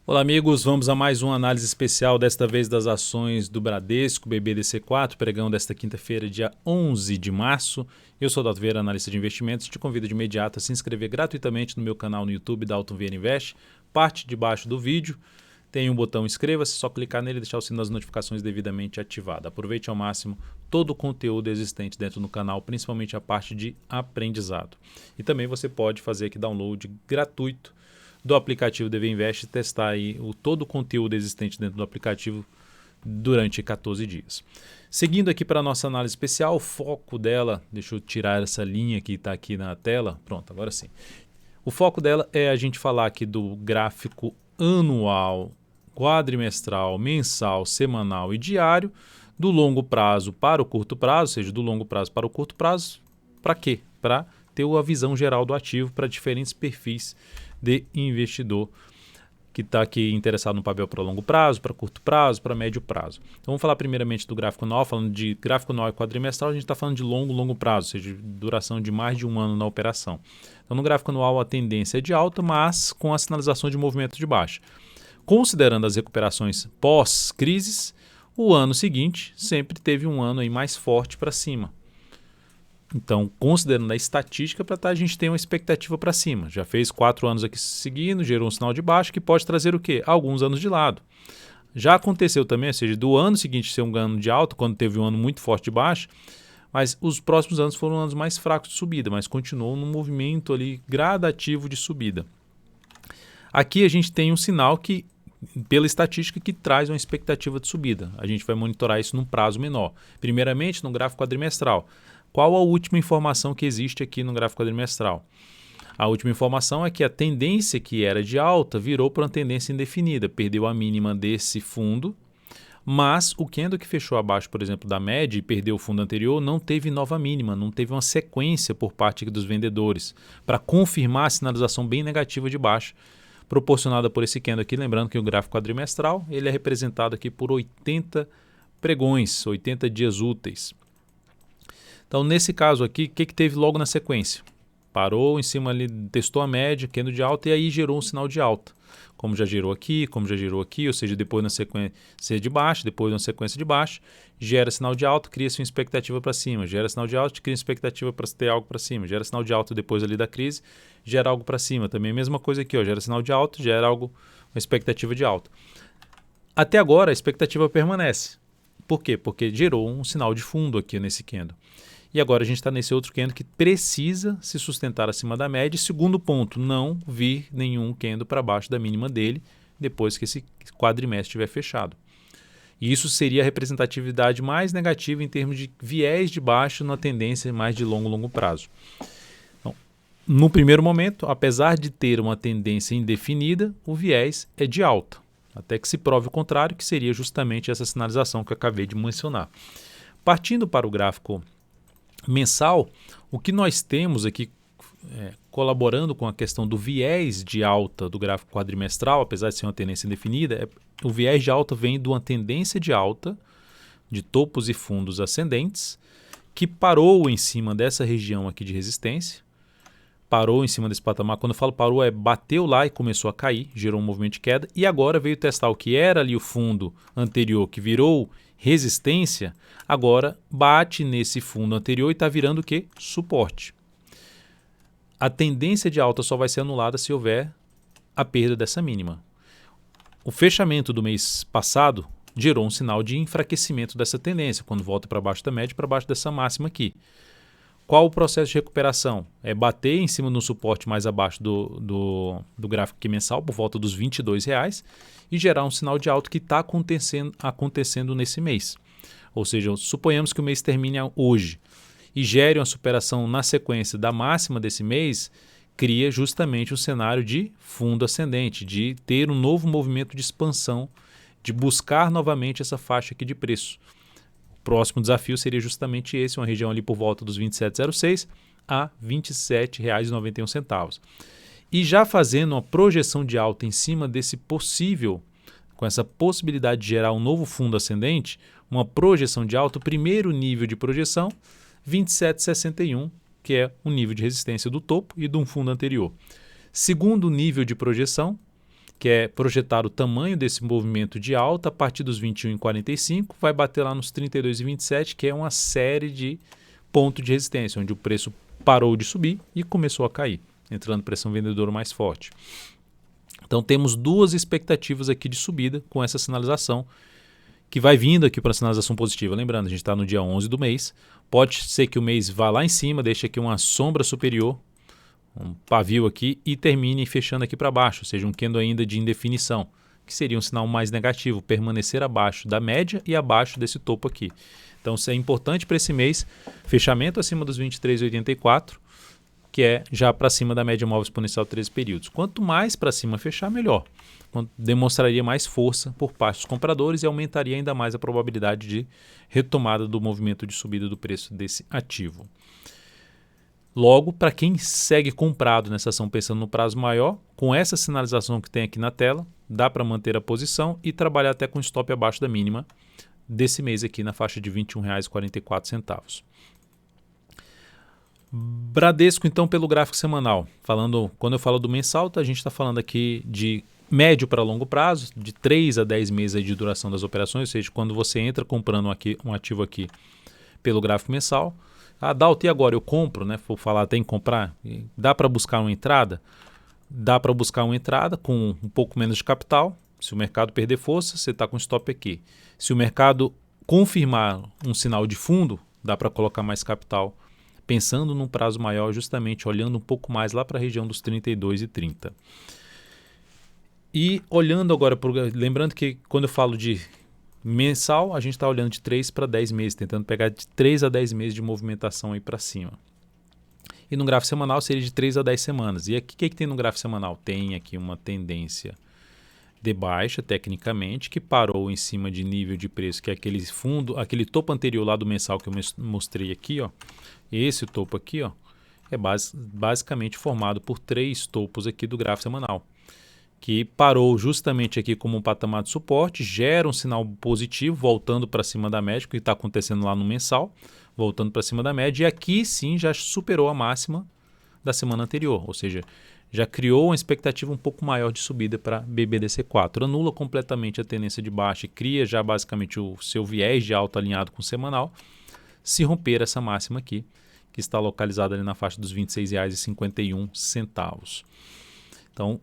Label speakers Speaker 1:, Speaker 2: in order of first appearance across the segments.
Speaker 1: Olá, amigos. Vamos a mais uma análise especial, desta vez das ações do Bradesco BBDC4, pregão desta quinta-feira, dia 11 de março. Eu sou o Dalton Vieira, analista de investimentos. Te convido de imediato a se inscrever gratuitamente no meu canal no YouTube, Dalton Vieira Invest. Parte de baixo do vídeo tem um botão inscreva-se, só clicar nele e deixar o sino das notificações devidamente ativado. Aproveite ao máximo todo o conteúdo existente dentro do canal, principalmente a parte de aprendizado. E também você pode fazer aqui download gratuito do aplicativo DV Invest e testar aí todo o conteúdo existente dentro do aplicativo durante 14 dias. Seguindo aqui para a nossa análise especial, o foco dela, deixa eu tirar essa linha que está aqui na tela, pronto, agora sim. O foco dela é a gente falar aqui do gráfico anual, quadrimestral, mensal, semanal e diário, do longo prazo para o curto prazo, ou seja, do longo prazo para o curto prazo, para quê? Para ter a visão geral do ativo para diferentes perfis de investidor que está aqui interessado no papel para longo prazo, para curto prazo, para médio prazo. Então vamos falar primeiramente do gráfico anual. Falando de gráfico anual e quadrimestral, a gente está falando de longo prazo, ou seja, duração de mais de um ano na operação. Então no gráfico anual a tendência é de alta, mas com a sinalização de movimento de baixa. Considerando as recuperações pós-crises, o ano seguinte sempre teve um ano aí mais forte para cima. Então, considerando a estatística, a gente tem uma expectativa para cima. Já fez 4 anos aqui seguindo, gerou um sinal de baixa que pode trazer o quê? Alguns anos de lado. Já aconteceu também, ou seja, do ano seguinte ser um ano de alta, quando teve um ano muito forte de baixa, mas os próximos anos foram anos mais fracos de subida, mas continuou num movimento ali gradativo de subida. Aqui a gente tem um sinal que, pela estatística, que traz uma expectativa de subida. A gente vai monitorar isso num prazo menor. Primeiramente, no gráfico quadrimestral. Qual a última informação que existe aqui no gráfico quadrimestral? A última informação é que a tendência que era de alta virou para uma tendência indefinida, perdeu a mínima desse fundo, mas o candle que fechou abaixo, por exemplo, da média e perdeu o fundo anterior, não teve nova mínima, não teve uma sequência por parte dos vendedores para confirmar a sinalização bem negativa de baixa, proporcionada por esse candle aqui. Lembrando que o gráfico quadrimestral ele é representado aqui por 80 pregões, 80 dias úteis. Então, nesse caso aqui, o que teve logo na sequência? Parou em cima ali, testou a média, candle de alta, e aí gerou um sinal de alta. Como já gerou aqui, ou seja, depois na sequência de baixa, depois na sequência de baixa, gera sinal de alta, cria-se uma expectativa para cima, gera sinal de alta, cria uma expectativa para ter algo para cima, gera sinal de alta depois ali da crise, gera algo para cima. Também a mesma coisa aqui, ó, gera sinal de alta, gera algo, uma expectativa de alta. Até agora a expectativa permanece. Por quê? Porque gerou um sinal de fundo aqui nesse candle. E agora a gente está nesse outro candle que precisa se sustentar acima da média. E segundo ponto, não vir nenhum candle para baixo da mínima dele depois que esse quadrimestre estiver fechado. E isso seria a representatividade mais negativa em termos de viés de baixa na tendência mais de longo prazo. Então, no primeiro momento, apesar de ter uma tendência indefinida, o viés é de alta, até que se prove o contrário, que seria justamente essa sinalização que eu acabei de mencionar. Partindo para o gráfico mensal, o que nós temos aqui colaborando com a questão do viés de alta do gráfico quadrimestral, apesar de ser uma tendência indefinida, o viés de alta vem de uma tendência de alta de topos e fundos ascendentes que parou em cima dessa região aqui de resistência, parou em cima desse patamar. Quando eu falo parou, bateu lá e começou a cair, gerou um movimento de queda e agora veio testar o que era ali o fundo anterior que virou resistência, agora bate nesse fundo anterior e está virando o quê? Suporte. A tendência de alta só vai ser anulada se houver a perda dessa mínima. O fechamento do mês passado gerou um sinal de enfraquecimento dessa tendência, quando volta para baixo da média, para baixo dessa máxima aqui. Qual o processo de recuperação? É bater em cima do suporte mais abaixo do gráfico aqui mensal, por volta dos R$22, e gerar um sinal de alta que está acontecendo nesse mês. Ou seja, suponhamos que o mês termine hoje e gere uma superação na sequência da máxima desse mês, cria justamente um cenário de fundo ascendente, de ter um novo movimento de expansão, de buscar novamente essa faixa aqui de preço. O próximo desafio seria justamente esse, uma região ali por volta dos 27,06 a R$27,91. E já fazendo uma projeção de alta em cima desse possível, com essa possibilidade de gerar um novo fundo ascendente, uma projeção de alta, o primeiro nível de projeção, 27,61, que é o nível de resistência do topo e de um fundo anterior. Segundo nível de projeção, que é projetar o tamanho desse movimento de alta a partir dos 21,45, vai bater lá nos 32,27, que é uma série de pontos de resistência, onde o preço parou de subir e começou a cair, entrando pressão vendedora mais forte. Então temos duas expectativas aqui de subida com essa sinalização, que vai vindo aqui para a sinalização positiva. Lembrando, a gente está no dia 11 do mês, pode ser que o mês vá lá em cima, deixe aqui uma sombra superior, um pavio aqui e termine fechando aqui para baixo, ou seja, um candle ainda de indefinição, que seria um sinal mais negativo, permanecer abaixo da média e abaixo desse topo aqui. Então isso é importante para esse mês, fechamento acima dos 23,84, que é já para cima da média móvel exponencial 13 períodos. Quanto mais para cima fechar, melhor. Demonstraria mais força por parte dos compradores e aumentaria ainda mais a probabilidade de retomada do movimento de subida do preço desse ativo. Logo, para quem segue comprado nessa ação pensando no prazo maior, com essa sinalização que tem aqui na tela, dá para manter a posição e trabalhar até com stop abaixo da mínima desse mês aqui na faixa de R$ 21,44. Bradesco, então, pelo gráfico semanal. Quando eu falo do mensal, a gente está falando aqui de médio para longo prazo, de 3 a 10 meses de duração das operações, ou seja, quando você entra comprando um ativo aqui pelo gráfico mensal. Dalton, e agora eu compro, né? Vou falar, tem que comprar. Dá para buscar uma entrada? Dá para buscar uma entrada com um pouco menos de capital. Se o mercado perder força, você está com stop aqui. Se o mercado confirmar um sinal de fundo, dá para colocar mais capital, pensando num prazo maior, justamente olhando um pouco mais lá para a região dos 32,30. E olhando agora, lembrando que quando eu falo de mensal, a gente está olhando de 3 para 10 meses, tentando pegar de 3 a 10 meses de movimentação aí para cima. E no gráfico semanal seria de 3 a 10 semanas. E o que tem no gráfico semanal? Tem aqui uma tendência de baixa, tecnicamente, que parou em cima de nível de preço, que é aquele topo anterior lá do mensal que eu mostrei aqui, ó. Esse topo aqui, ó, é basicamente formado por 3 topos aqui do gráfico semanal, que parou justamente aqui como um patamar de suporte, gera um sinal positivo, voltando para cima da média, o que está acontecendo lá no mensal, voltando para cima da média, e aqui sim já superou a máxima da semana anterior, ou seja, já criou uma expectativa um pouco maior de subida para BBDC4, anula completamente a tendência de baixa e cria já basicamente o seu viés de alta alinhado com o semanal, se romper essa máxima aqui, que está localizada ali na faixa dos R$ 26,51. Então,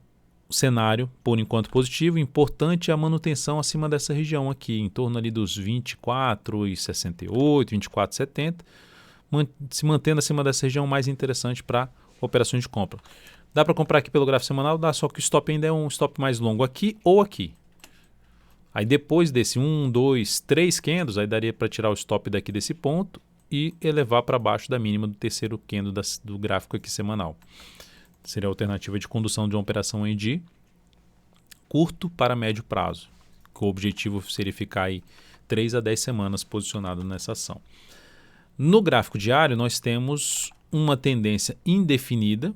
Speaker 1: o cenário, por enquanto, positivo. Importante é a manutenção acima dessa região aqui, em torno ali dos 24,68, 24,70. Se mantendo acima dessa região, mais interessante para operações de compra. Dá para comprar aqui pelo gráfico semanal, dá, só que o stop ainda é um stop mais longo aqui ou aqui. Aí depois desse 1, 2, 3 candles, aí daria para tirar o stop daqui desse ponto e elevar para baixo da mínima do terceiro candle do gráfico aqui semanal. Seria a alternativa de condução de uma operação aí de curto para médio prazo, que o objetivo seria ficar aí 3 a 10 semanas posicionado nessa ação. No gráfico diário, nós temos uma tendência indefinida,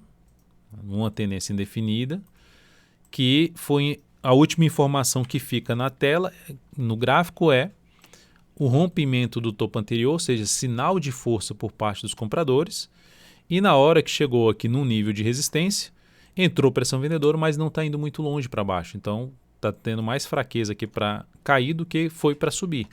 Speaker 1: que foi a última informação que fica na tela, no gráfico é o rompimento do topo anterior, ou seja, sinal de força por parte dos compradores, e na hora que chegou aqui num nível de resistência, entrou pressão vendedora, mas não está indo muito longe para baixo. Então, está tendo mais fraqueza aqui para cair do que foi para subir.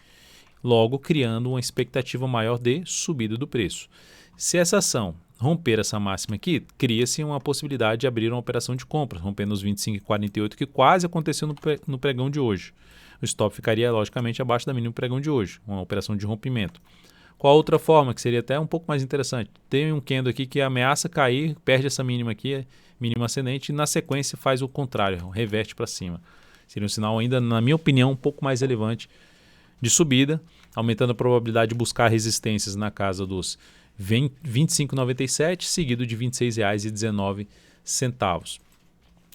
Speaker 1: Logo, criando uma expectativa maior de subida do preço. Se essa ação romper essa máxima aqui, cria-se uma possibilidade de abrir uma operação de compra, rompendo os 25,48, que quase aconteceu no pregão de hoje. O stop ficaria, logicamente, abaixo da mínima do pregão de hoje, uma operação de rompimento. Qual outra forma, que seria até um pouco mais interessante? Tem um candle aqui que ameaça cair, perde essa mínima aqui, mínima ascendente, e na sequência faz o contrário, reverte para cima. Seria um sinal ainda, na minha opinião, um pouco mais relevante de subida, aumentando a probabilidade de buscar resistências na casa dos R$ 25,97, seguido de R$ 26,19.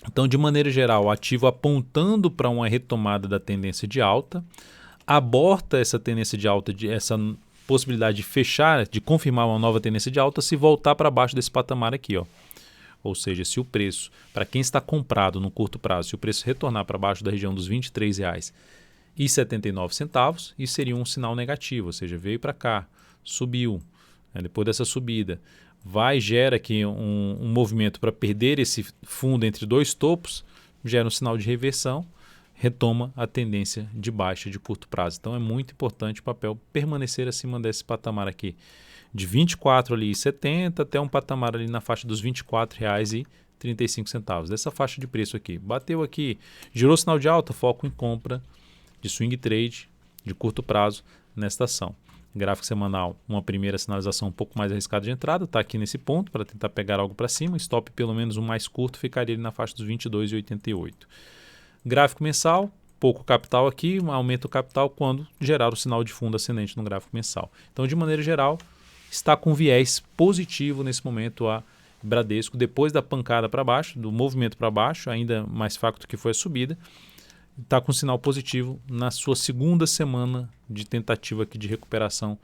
Speaker 1: Então, de maneira geral, o ativo apontando para uma retomada da tendência de alta, aborta essa tendência de alta, essa possibilidade de fechar, de confirmar uma nova tendência de alta se voltar para baixo desse patamar aqui, ó. Ou seja, se o preço, para quem está comprado no curto prazo, se o preço retornar para baixo da região dos R$ 23,79, isso seria um sinal negativo, ou seja, veio para cá, subiu, né? Depois dessa subida, gera aqui um movimento para perder esse fundo entre dois topos, gera um sinal de reversão, retoma a tendência de baixa de curto prazo. Então é muito importante o papel permanecer acima desse patamar aqui, de R$ 24,70 até um patamar ali na faixa dos R$ 24,35. Dessa faixa de preço aqui. Bateu aqui, girou sinal de alta, foco em compra de swing trade de curto prazo nesta ação. Gráfico semanal, uma primeira sinalização um pouco mais arriscada de entrada, está aqui nesse ponto para tentar pegar algo para cima. Stop pelo menos um mais curto ficaria ali na faixa dos 22,88. Gráfico mensal, pouco capital aqui, aumenta o capital quando gerar o sinal de fundo ascendente no gráfico mensal. Então, de maneira geral, está com viés positivo nesse momento a Bradesco, depois da pancada para baixo, do movimento para baixo, ainda mais fraco do que foi a subida, está com sinal positivo na sua segunda semana de tentativa aqui de recuperação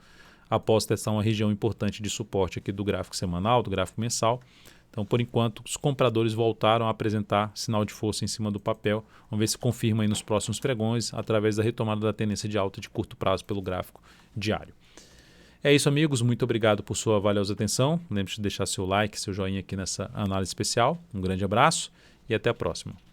Speaker 1: após testar uma região importante de suporte aqui do gráfico semanal, do gráfico mensal. Então, por enquanto, os compradores voltaram a apresentar sinal de força em cima do papel. Vamos ver se confirma aí nos próximos pregões, através da retomada da tendência de alta de curto prazo pelo gráfico diário. É isso, amigos. Muito obrigado por sua valiosa atenção. Lembre-se de deixar seu like, seu joinha aqui nessa análise especial. Um grande abraço e até a próxima.